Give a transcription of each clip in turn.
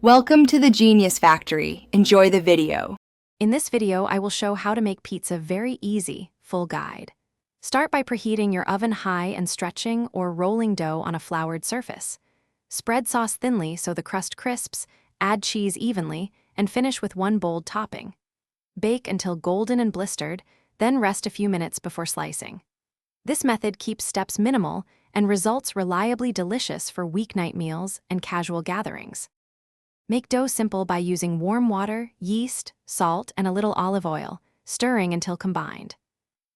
Welcome to the Genius Factory. Enjoy the video. In this video, I will show how to make pizza very easy, full guide. Start by preheating your oven high and stretching or rolling dough on a floured surface. Spread sauce thinly so the crust crisps, add cheese evenly, and finish with one bold topping. Bake until golden and blistered, then rest a few minutes before slicing. This method keeps steps minimal and results reliably delicious for weeknight meals and casual gatherings. Make dough simple by using warm water, yeast, salt, and a little olive oil, stirring until combined.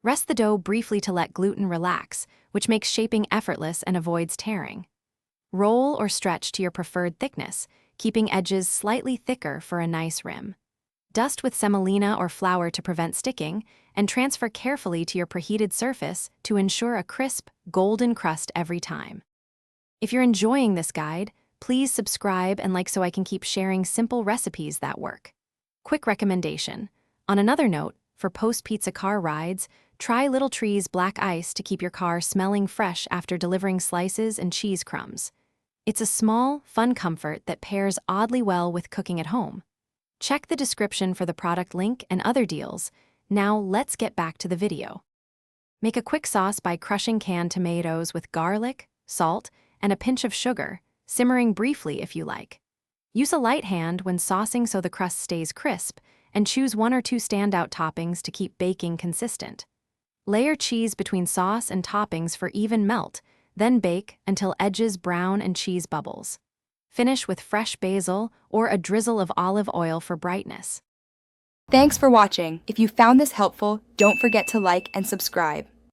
Rest the dough briefly to let gluten relax, which makes shaping effortless and avoids tearing. Roll or stretch to your preferred thickness, keeping edges slightly thicker for a nice rim. Dust with semolina or flour to prevent sticking, and transfer carefully to your preheated surface to ensure a crisp, golden crust every time. If you're enjoying this guide, please subscribe and like so I can keep sharing simple recipes that work. Quick recommendation. On another note, for post-pizza car rides, try Little Tree's Black Ice to keep your car smelling fresh after delivering slices and cheese crumbs. It's a small, fun comfort that pairs oddly well with cooking at home. Check the description for the product link and other deals. Now let's get back to the video. Make a quick sauce by crushing canned tomatoes with garlic, salt, and a pinch of sugar, simmering briefly if you like. Use a light hand when saucing so the crust stays crisp, and choose one or two standout toppings to keep baking consistent. Layer cheese between sauce and toppings for even melt, then bake until edges brown and cheese bubbles. Finish with fresh basil or a drizzle of olive oil for brightness. Thanks for watching. If you found this helpful, don't forget to like and subscribe.